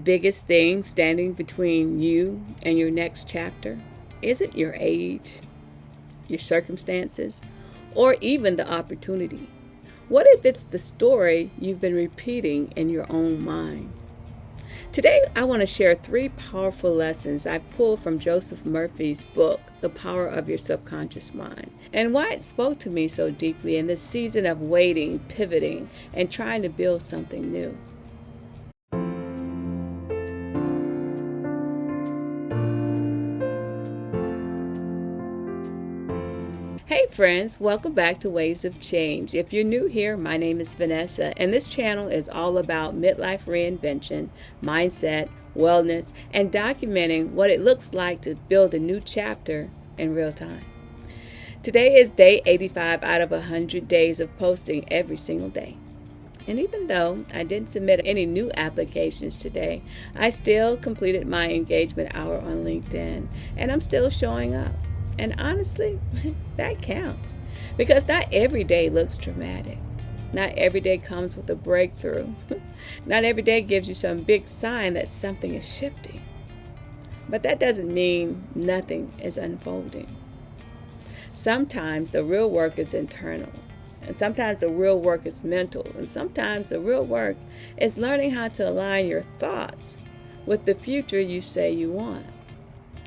biggest thing standing between you and your next chapter isn't your age, your circumstances, or even the opportunity? What if it's the story you've been repeating in your own mind? Today, I want to share 3 powerful lessons I pulled from Joseph Murphy's book, The Power of Your Subconscious Mind, and why it spoke to me so deeply in this season of waiting, pivoting, and trying to build something new. Hey friends, welcome back to Ways of Change. If you're new here, my name is Vanessa, and this channel is all about midlife reinvention, mindset, wellness, and documenting what it looks like to build a new chapter in real time. Today is day 85 out of 100 days of posting every single day. And even though I didn't submit any new applications today, I still completed my engagement hour on LinkedIn, and I'm still showing up. And honestly, that counts, because not every day looks dramatic. Not every day comes with a breakthrough. Not every day gives you some big sign that something is shifting. But that doesn't mean nothing is unfolding. Sometimes the real work is internal, and sometimes the real work is mental, and sometimes the real work is learning how to align your thoughts with the future you say you want.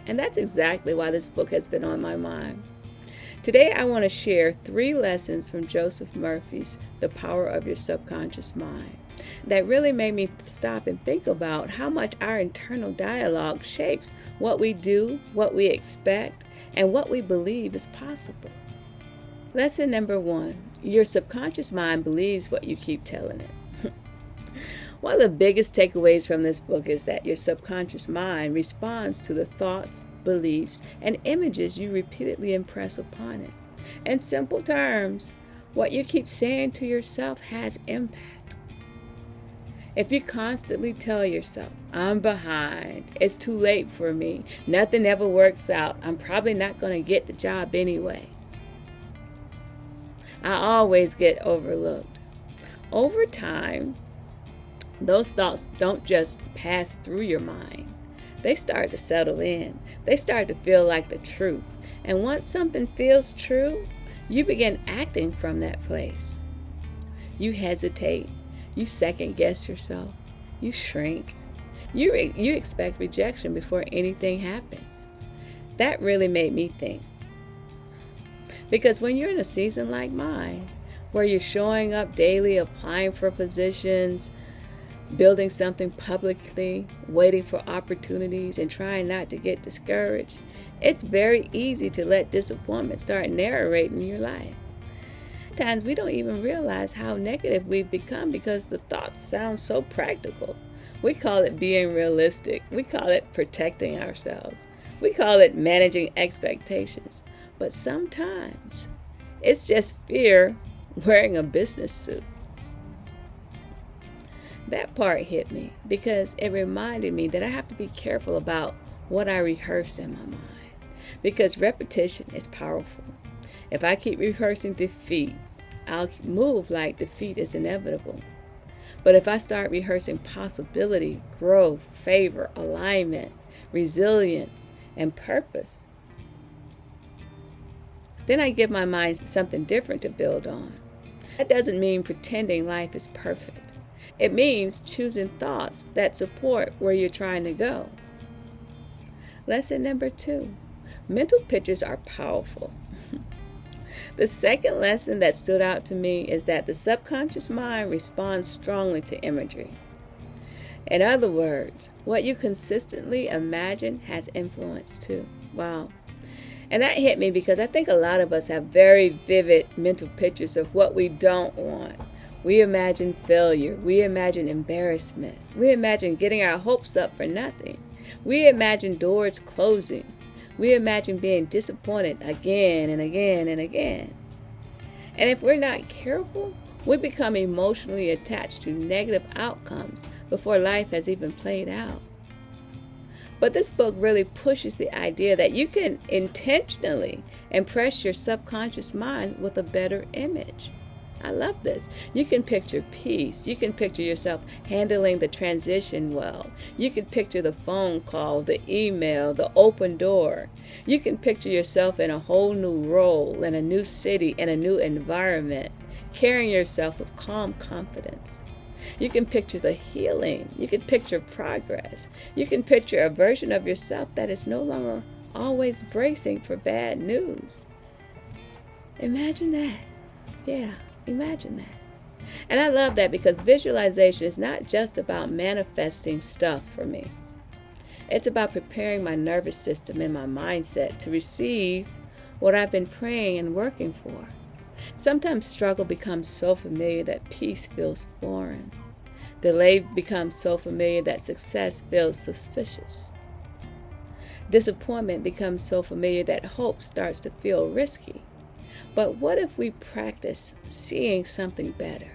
And that's exactly why this book has been on my mind. Today I want to share 3 lessons from Joseph Murphy's The Power of Your Subconscious Mind that really made me stop and think about how much our internal dialogue shapes what we do, what we expect, and what we believe is possible. Lesson number 1, your subconscious mind believes what you keep telling it. One of the biggest takeaways from this book is that your subconscious mind responds to the thoughts, beliefs, and images you repeatedly impress upon it. In simple terms, what you keep saying to yourself has impact. If you constantly tell yourself, I'm behind, it's too late for me, nothing ever works out, I'm probably not going to get the job anyway, I always get overlooked. Over time, those thoughts don't just pass through your mind. They start to settle in. They start to feel like the truth. And once something feels true, you begin acting from that place. You hesitate. You second guess yourself. You shrink. You expect rejection before anything happens. That really made me think. Because when you're in a season like mine, where you're showing up daily, applying for positions, building something publicly, waiting for opportunities, and trying not to get discouraged, it's very easy to let disappointment start narrating your life. Sometimes we don't even realize how negative we've become because the thoughts sound so practical. We call it being realistic. We call it protecting ourselves. We call it managing expectations. But sometimes it's just fear wearing a business suit. That part hit me because it reminded me that I have to be careful about what I rehearse in my mind, because repetition is powerful. If I keep rehearsing defeat, I'll move like defeat is inevitable. But if I start rehearsing possibility, growth, favor, alignment, resilience, and purpose, then I give my mind something different to build on. That doesn't mean pretending life is perfect. It means choosing thoughts that support where you're trying to go. Lesson number 2, mental pictures are powerful. The second lesson that stood out to me is that the subconscious mind responds strongly to imagery. In other words, what you consistently imagine has influence too. Wow. And that hit me because I think a lot of us have very vivid mental pictures of what we don't want. We imagine failure. We imagine embarrassment. We imagine getting our hopes up for nothing. We imagine doors closing. We imagine being disappointed again and again and again. And if we're not careful, we become emotionally attached to negative outcomes before life has even played out. But this book really pushes the idea that you can intentionally impress your subconscious mind with a better image. I love this. You can picture peace. You can picture yourself handling the transition well. You can picture the phone call, the email, the open door. You can picture yourself in a whole new role, in a new city, in a new environment, carrying yourself with calm confidence. You can picture the healing. You can picture progress. You can picture a version of yourself that is no longer always bracing for bad news. Imagine that. Yeah, imagine that. And I love that because visualization is not just about manifesting stuff for me. It's about preparing my nervous system and my mindset to receive what I've been praying and working for. Sometimes struggle becomes so familiar that peace feels foreign. Delay becomes so familiar that success feels suspicious. Disappointment becomes so familiar that hope starts to feel risky. But what if we practice seeing something better?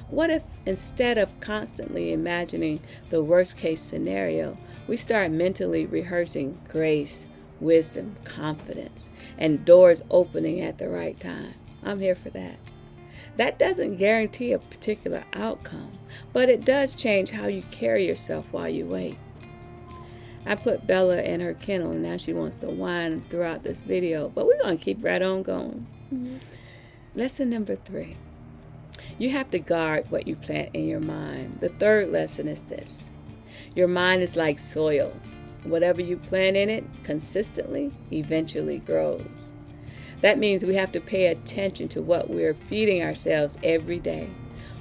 What if instead of constantly imagining the worst case scenario, we start mentally rehearsing grace, wisdom, confidence, and doors opening at the right time? I'm here for that. That doesn't guarantee a particular outcome, but it does change how you carry yourself while you wait. I put Bella in her kennel, and now she wants to whine throughout this video, but we're going to keep right on going. Lesson number 3. You have to guard what you plant in your mind. The third lesson is this. Your mind is like soil. Whatever you plant in it consistently eventually grows. That means we have to pay attention to what we're feeding ourselves every day.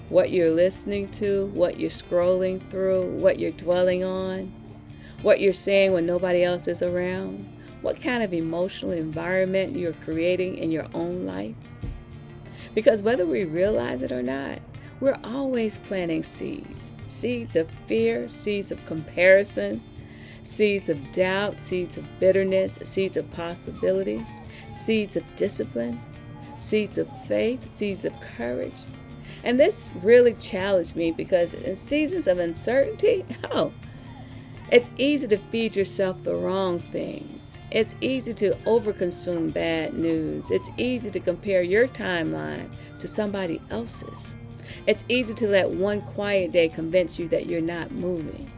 What you're listening to, what you're scrolling through, what you're dwelling on, what you're saying when nobody else is around, what kind of emotional environment you're creating in your own life. Because whether we realize it or not, we're always planting seeds. Seeds of fear, seeds of comparison, seeds of doubt, seeds of bitterness, seeds of possibility, seeds of discipline, seeds of faith, seeds of courage. And this really challenged me because in seasons of uncertainty, it's easy to feed yourself the wrong things. It's easy to overconsume bad news. It's easy to compare your timeline to somebody else's. It's easy to let one quiet day convince you that you're not moving.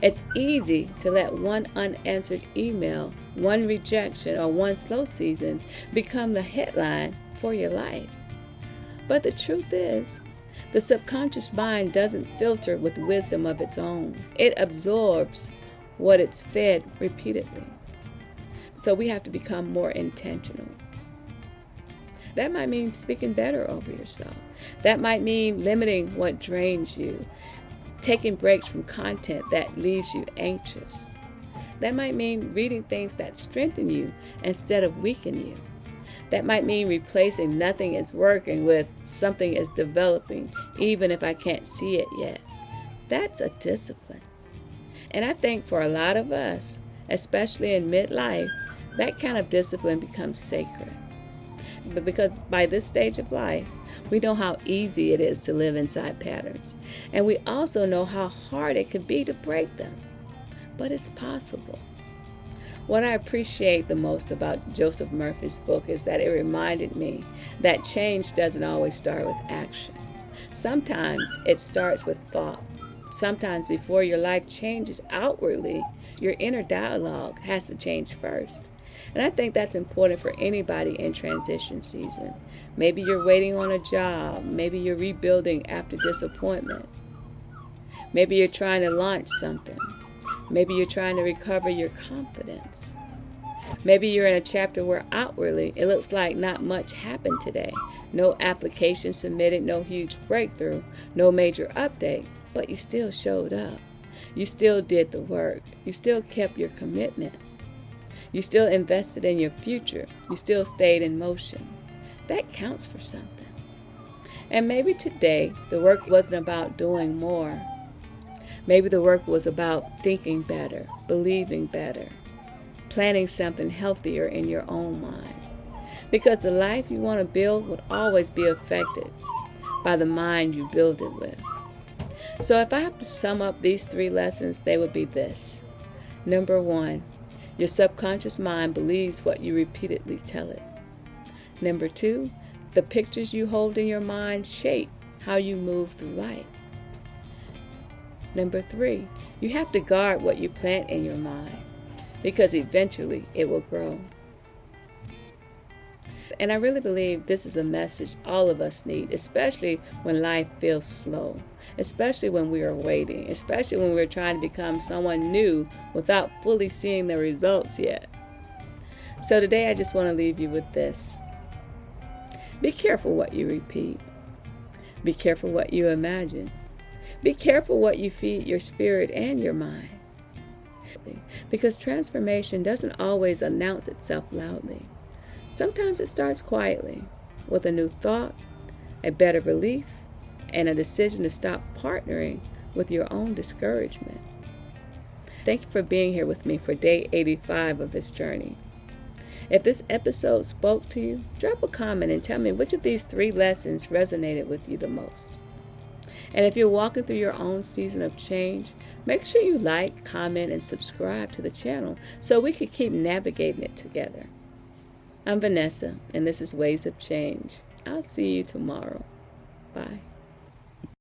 It's easy to let one unanswered email, one rejection, or one slow season become the headline for your life. But the truth is, the subconscious mind doesn't filter with wisdom of its own. It absorbs what it's fed repeatedly. So we have to become more intentional. That might mean speaking better over yourself. That might mean limiting what drains you, taking breaks from content that leaves you anxious. That might mean reading things that strengthen you instead of weaken you. That might mean replacing nothing is working with something is developing, even if I can't see it yet. That's a discipline. And I think for a lot of us, especially in midlife, that kind of discipline becomes sacred. But because by this stage of life, we know how easy it is to live inside patterns. And we also know how hard it can be to break them. But it's possible. What I appreciate the most about Joseph Murphy's book is that it reminded me that change doesn't always start with action. Sometimes it starts with thought. Sometimes before your life changes outwardly, your inner dialogue has to change first. And I think that's important for anybody in transition season. Maybe you're waiting on a job. Maybe you're rebuilding after disappointment. Maybe you're trying to launch something. Maybe you're trying to recover your confidence. Maybe you're in a chapter where outwardly it looks like not much happened today. No application submitted, no huge breakthrough, no major update, but you still showed up. You still did the work. You still kept your commitment. You still invested in your future. You still stayed in motion. That counts for something. And maybe today the work wasn't about doing more. Maybe the work was about thinking better, believing better, planning something healthier in your own mind. Because the life you want to build will always be affected by the mind you build it with. So if I have to sum up these 3 lessons, they would be this. Number 1, your subconscious mind believes what you repeatedly tell it. Number 2, The pictures you hold in your mind shape how you move through life. Number 3, you have to guard what you plant in your mind, because eventually it will grow. And I really believe this is a message all of us need, especially when life feels slow, especially when we are waiting, especially when we're trying to become someone new without fully seeing the results yet. So today I just want to leave you with this. Be careful what you repeat. Be careful what you imagine. Be careful what you feed your spirit and your mind. Because transformation doesn't always announce itself loudly. Sometimes it starts quietly with a new thought, a better belief, and a decision to stop partnering with your own discouragement. Thank you for being here with me for day 85 of this journey. If this episode spoke to you, drop a comment and tell me which of these 3 lessons resonated with you the most. And if you're walking through your own season of change, make sure you like, comment, and subscribe to the channel so we can keep navigating it together. I'm Vanessa, and this is Ways of Change. I'll see you tomorrow. Bye.